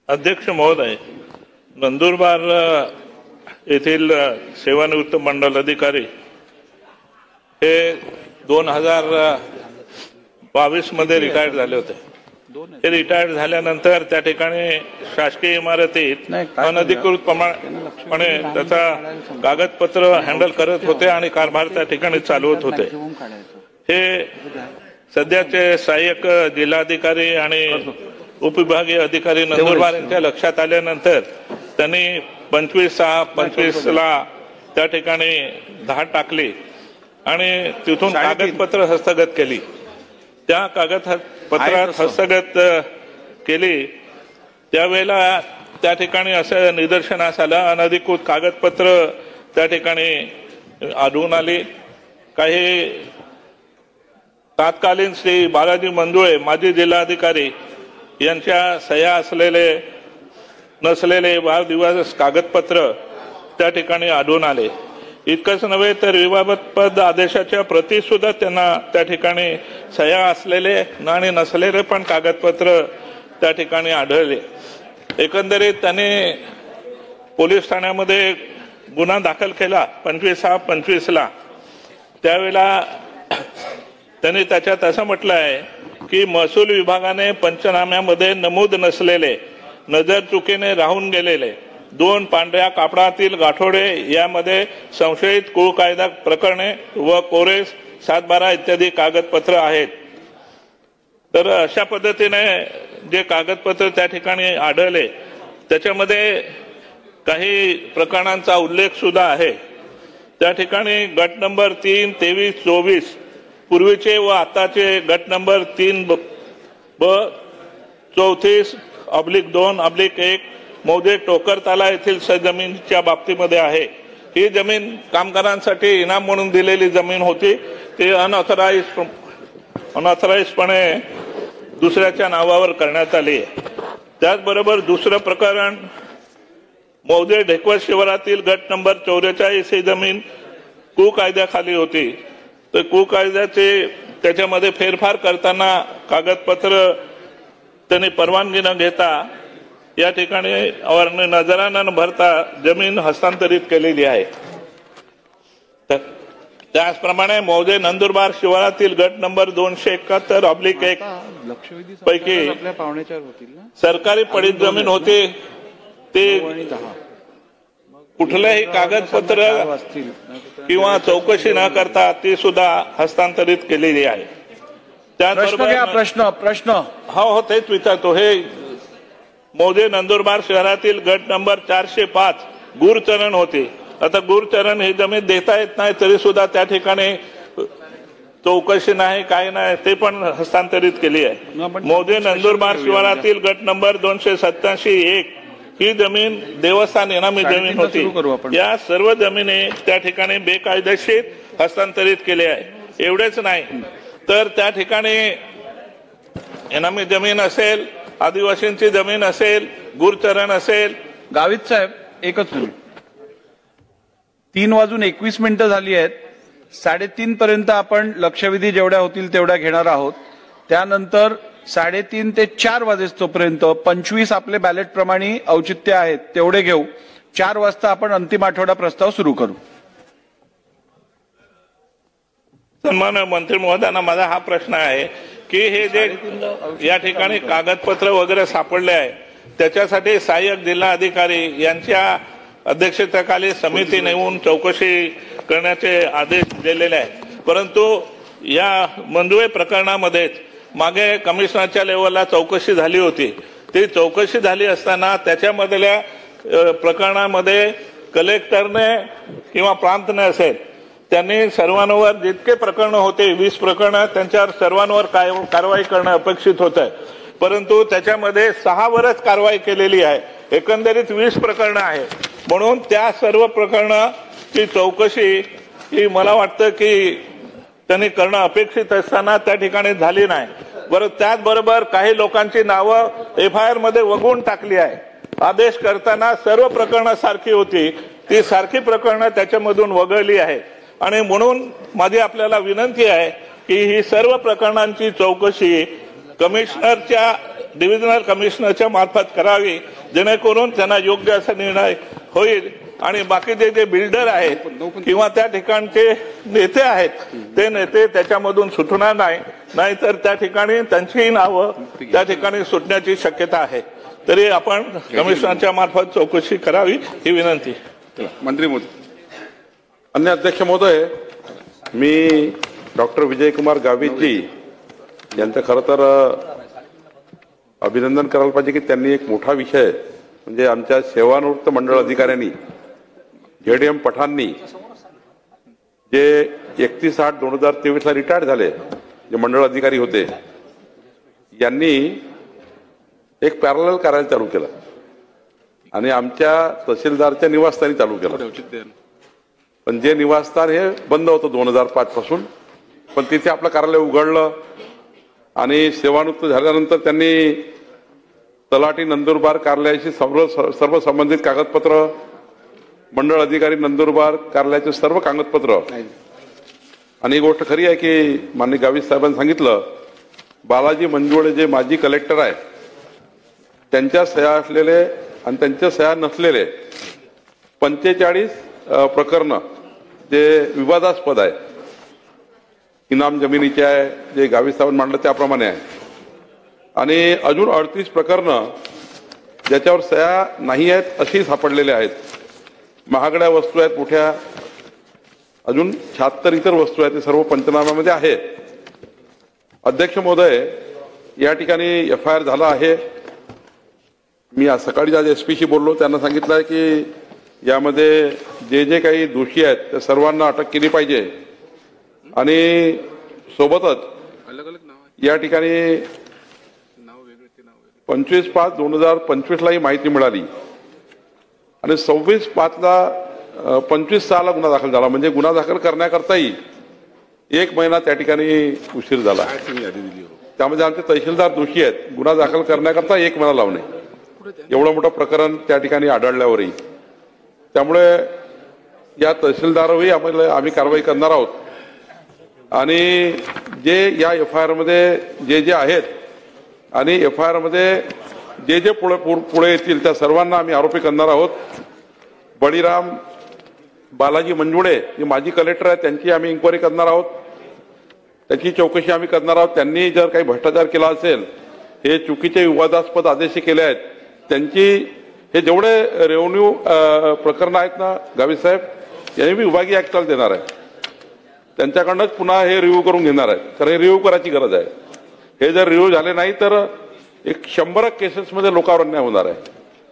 अध्यक्ष महोदय, नंदुरबार येथील सेवानिवृत्त मंडल अधिकारी हे 2022 मध्ये रिटायर्ड झाले होते। हे रिटायर्ड झाल्यानंतर त्या ठिकाणी शासकीय इमारतीत अनधिकृतपणे त्याचा कागदपत्र हँडल करत होते आणि कारभार त्या ठिकाणी चालवत होते। हे सध्याचे सहाय्यक जिल्हाधिकारी आणि उपविभागीय अधिकारी नंदुरबार यांच्या लक्षात आल्यानंतर त्यांनी 25/6/25 ला त्या ठिकाणी धाड टाकली आणि तिथून कागदपत्र हस्तगत केली। त्या कागदपत्रात हस्तगत केली त्यावेळेला त्या ठिकाणी असं निदर्शनास आलं, अनधिकृत कागदपत्र त्या ठिकाणी आढळून आली। काही तत्कालीन श्री बालाजी मंजुळे माजी जिल्हाधिकारी यांच्या सह्या असलेले नसलेले वाढदिवस कागदपत्र त्या ठिकाणी आढळून आले। इतकंच नव्हे तर विवादास्पद आदेशाच्या प्रती सुद्धा त्यांना त्या ठिकाणी सह्या असलेले आणि नसलेले पण कागदपत्र त्या ठिकाणी आढळले। एकंदरीत त्यांनी पोलीस ठाण्यामध्ये गुन्हा दाखल केला 25/6/25 ला। त्यावेळेला त्यांनी त्याच्यात असं म्हटलं आहे की महसूल विभागाने पंचनाम्यामध्ये नमूद नसलेले, नजर चुकीने राहून गेलेले 2 पांढऱ्या कापडातील गाठोडे यामध्ये संशयित कुळ कायदा प्रकरणे व कोरे 7/12 इत्यादी कागदपत्र आहेत। तर अशा पद्धतीने जे कागदपत्र त्या ठिकाणी आढळले त्याच्यामध्ये काही प्रकरणांचा उल्लेख सुद्धा आहे। त्या ठिकाणी गट नंबर 3, 23, 24 पूर्वीचे व आताचे गट नंबर 3B 34/2/1 मौजे टोकरताला येथील जमिनीच्या बाबतीमध्ये आहे। ही जमीन कामगारांसाठी इनाम म्हणून दिलेली जमीन होती, ती अनऑथराइज्डपणे दुसऱ्याच्या नावावर करण्यात आली आहे। त्याचबरोबर दुसरं प्रकरण मौजे ढेकवत शिवारातील गट नंबर 44 ही जमीन कु कायद्याखाली होती। तर कु कायद्याचे त्याच्यामध्ये फेरफार करताना कागदपत्र त्यांनी परवानगी न घेता या ठिकाणी नजराना न भरता जमीन हस्तांतरित केलेली आहे। त्याचप्रमाणे मौजे नंदुरबार शिवारातील गट नंबर 271/1 पैकी सरकारी पडीत जमीन होती, ते कुठलेही कागदपत्र किंवा चौकशी न करता ती सुद्धा हस्तांतरित केलेली आहे। त्याचबरोबर प्रश्न हो तेच विचारतो। हे मौजे नंदुरबार शहरातील गट नंबर 405 गुरचरण होते। आता गुरचरण ही जमीन देता येत नाही तरी सुद्धा त्या ठिकाणी चौकशी नाही, काय नाही, ते पण हस्तांतरित केली आहे। मौजे नंदुरबार शिवारातील गट नंबर 287/1 ही जमीन देवस्थान इनामी जमीन होती। या सर्व जमिनी त्या ठिकाणी बेकायदेशीर हस्तांतरित केले आहे। एवढेच नाही तर त्या ठिकाणी इनामी जमीन असेल, आदिवासींची जमीन असेल, गुरचरण असेल। गावित साहेब एकच मिनिट, 3:21 झाली आहेत। 3:30 पर्यंत आपण लक्षवेधी जेवढ्या होतील तेवढ्या घेणार आहोत। त्यानंतर 3:30 ते 4 वाजेपर्यंत 25 आपले बॅलेट प्रमाणे औचित्य आहेत तेवढे घेऊ। 4 वाजता आपण अंतिम आठवडा प्रस्ताव सुरू करू। सन्माननीय मंत्री महोदयांना माझा हा प्रश्न आहे की हे जे या ठिकाणी कागदपत्र वगैरे सापडले आहे त्याच्यासाठी सहाय्यक जिल्हाधिकारी यांच्या अध्यक्षतेखाली समिती नेमून चौकशी करण्याचे आदेश दिलेले आहेत। परंतु या मंजुळे प्रकरणामध्ये मागे कमिशनरच्या लेवलला चौकशी झाली होती। ती चौकशी झाली असताना त्याच्यामधल्या प्रकरणामध्ये कलेक्टरने किंवा प्रांतने असेल त्यांनी सर्वांवर जितके प्रकरण होते 20 प्रकरण त्यांच्यावर सर्वांवर कारवाई करणं अपेक्षित होतं, परंतु त्याच्यामध्ये 6 वरच कारवाई केलेली आहे। एकंदरीत 20 प्रकरण आहे। म्हणून त्या सर्व प्रकरणाची चौकशी ही मला वाटतं की त्यांनी करणं अपेक्षित असताना त्या ठिकाणी झाली नाही। बरं, त्याचबरोबर काही लोकांची नावं FIR मध्ये वगळून टाकली आहे। आदेश करताना सर्व प्रकरणं सारखी होती, ती सारखी प्रकरणं त्याच्यामधून वगळली आहे। आणि म्हणून माझी आपल्याला विनंती आहे की ही सर्व प्रकरणांची चौकशी कमिशनरच्या डिव्हिजनल कमिशनरच्या मार्फत करावी, जेणेकरून त्यांना योग्य असा निर्णय होईल आणि बाकीचे जे बिल्डर आहेत किंवा त्या ठिकाणचे नेते आहेत ते नेते त्याच्यामधून सुटणार नाही, नाहीतर त्या ठिकाणी त्यांचीही नावं त्या ठिकाणी सुटण्याची शक्यता आहे. तरी आपण कमिशनरच्या मार्फत चौकशी करावी ही विनंती. मंत्री महोदय. अन्य अध्यक्ष महोदय, मी डॉक्टर विजयकुमार गावितजी यांचं खरं तर अभिनंदन करायला पाहिजे की त्यांनी एक मोठा विषय म्हणजे आमच्या सेवानिवृत्त मंडळ अधिकाऱ्यांनी जेडीएम पठाणनी जे 31/8/2023 रिटायर्ड झाले जे मंडळ अधिकारी होते यांनी एक पॅरलल कार्यालय चालू केलं आणि आमच्या तहसीलदारच्या निवासस्थानी चालू केलं. पण जे निवासस्थान हे बंद होतं 2005 पासून, पण तिथे आपलं कार्यालय उघडलं आणि सेवानिवृत्त झाल्यानंतर त्यांनी तलाठी नंदुरबार कार्यालयाशी सर्व संबंधित कागदपत्र, मंडळ अधिकारी नंदुरबार कार्यालयाचे सर्व कागदपत्र, आणि ही गोष्ट खरी आहे की माननीय गावित साहेबांनी सांगितलं, बालाजी मंजुळे जे माजी कलेक्टर आहे त्यांच्या सह्या असलेले आणि त्यांच्या सह्या नसलेले 45 प्रकरणं जे विवादास्पद आहे, इनाम जमिनीचे आहे जे गावित साहेबांनी मांडलं त्याप्रमाणे आहे, आणि अजून 38 प्रकरणं ज्याच्यावर सह्या नाही आहेत अशी सापडलेले आहेत. महागड्या वस्तू आहेत मोठ्या, अजून 76 इतर वस्तू आहेत, ते सर्व पंचनाम्यामध्ये आहे. अध्यक्ष महोदय, या ठिकाणी FIR झाला आहे. मी आज सकाळी आज SP शी बोललो, त्यांना सांगितलं आहे की यामध्ये जे जे काही दोषी आहेत त्या सर्वांना अटक केली पाहिजे आणि सोबतच या ठिकाणी 25/5/2025 ही माहिती मिळाली आणि 26/5 25/6 गुन्हा दाखल झाला, म्हणजे गुन्हा दाखल करण्याकरताही 1 महिना त्या ठिकाणी उशीर झाला. त्यामध्ये आमचे तहसीलदार दोषी आहेत, गुन्हा दाखल करण्याकरता 1 महिना लावणे, एवढं मोठं प्रकरण त्या ठिकाणी आढळल्यावरही. त्यामुळे या तहसीलदारही आम्ही कारवाई करणार आहोत आणि जे या FIR मध्ये जे जे आहेत आणि FIR मध्ये जे जे पुढे येतील त्या सर्वांना आम्ही आरोपी करणार आहोत. बळीराम बालाजी मंजुळे जे माजी कलेक्टर आहेत त्यांची आम्ही इन्क्वायरी करणार आहोत, त्याची चौकशी आम्ही करणार आहोत. त्यांनी जर काही भ्रष्टाचार केला असेल, हे चुकीचे विवादास्पद आदेश केले आहेत, त्यांची हे जेवढे रेव्हेन्यू प्रकरण आहेत ना गावित साहेब, यांनी मी विभागीय ऍक्ट देणार आहे, त्यांच्याकडनंच पुन्हा हे रिव्ह्यू करून घेणार आहे, कारण हे रिव्ह्यू करायची गरज आहे. हे जर रिव्ह्यू झाले नाही तर 100 केसेसमध्ये लोकांवर अन्याय होणार आहे,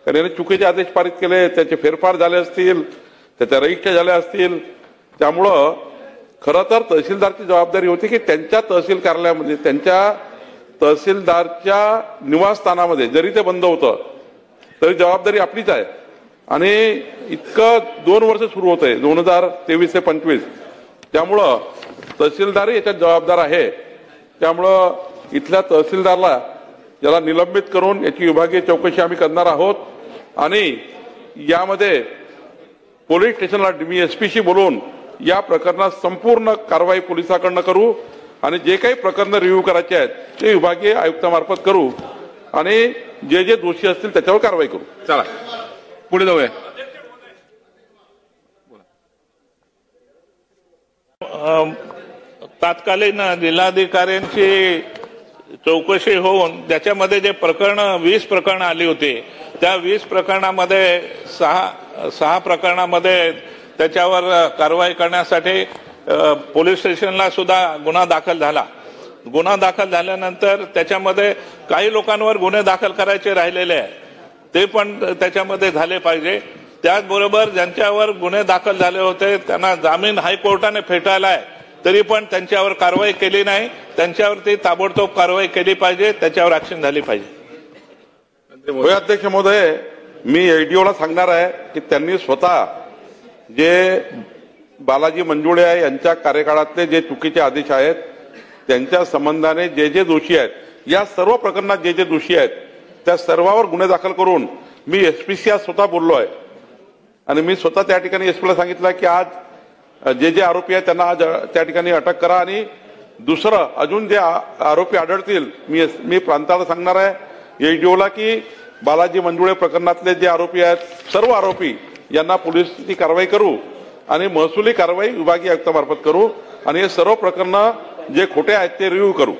कारण याने चुकीचे आदेश पारित केले, त्याचे फेरफार झाले असतील, त्याच्या रजिस्टर झाल्या असतील. त्यामुळं खरं तर तहसीलदारची जबाबदारी होती की त्यांच्या तहसील कार्यालयामध्ये, त्यांच्या तहसीलदारच्या निवासस्थानामध्ये जरी ते बंद होतं तरी जबाबदारी आपलीच आहे. आणि इतकं 2 वर्ष सुरू होत आहे 2023 ते 25, त्यामुळं तहसीलदारही याच्यात जबाबदार आहे. त्यामुळं इथल्या तहसीलदारला याला निलंबित करून याची विभागीय चौकशी आम्ही करणार आहोत आणि यामध्ये पोलीस स्टेशनला मी SP शी बोलून या प्रकरणात संपूर्ण कारवाई पोलिसांकडून करू आणि जे काही प्रकरणं रिव्ह्यू करायचे आहेत ते विभागीय आयुक्तामार्फत करू आणि जे जे दोषी असतील त्याच्यावर कारवाई करू. चला पुढे जाऊया. तात्कालीन जिल्हाधिकाऱ्यांची चौकशी होऊन त्याच्यामध्ये जे प्रकरण 20 प्रकरणं आली होती, त्या 20 प्रकरणामध्ये 6 प्रकरणामध्ये त्याच्यावर कारवाई करण्यासाठी पोलीस स्टेशनला सुद्धा गुन्हा दाखल झाला. गुन्हा दाखल झाल्यानंतर त्याच्यामध्ये काही लोकांवर गुन्हे दाखल करायचे राहिलेले आहे, ते पण त्याच्यामध्ये झाले पाहिजे. त्याचबरोबर ज्यांच्यावर गुन्हे दाखल झाले होते त्यांना जामीन हायकोर्टाने फेटाळला आहे, तरी पण त्यांच्यावर कारवाई केली नाही. त्यांच्यावरती ताबडतोब कारवाई केली पाहिजे, त्याच्यावर ऍक्शन झाली पाहिजे. होय अध्यक्ष महोदय, मी ADO ला सांगणार आहे की त्यांनी स्वतः जे बालाजी मंजुळे आहे यांच्या कार्यकाळातले जे चुकीचे आदेश आहेत त्यांच्या संबंधाने जे जे दोषी आहेत, या सर्व प्रकरणात जे जे दोषी आहेत त्या सर्वांवर गुन्हे दाखल करून मी SP शी आज स्वतः बोललो आहे आणि मी स्वतः त्या ठिकाणी SP ला सांगितलं की आज जे जे आरोपी आहेत त्यांना आज त्या ठिकाणी अटक करा आणि दुसरं अजून जे आरोपी आढळतील मी प्रांताला सांगणार आहे एचडीओला की बालाजी मंजुळे प्रकरणातले जे आरोपी आहेत सर्व आरोपी यांना पोलिसांची कारवाई करू आणि महसुली कारवाई विभागीय आयुक्तामार्फत करू आणि हे सर्व प्रकरणं जे खोटे आहेत ते रिव्ह्यू करू.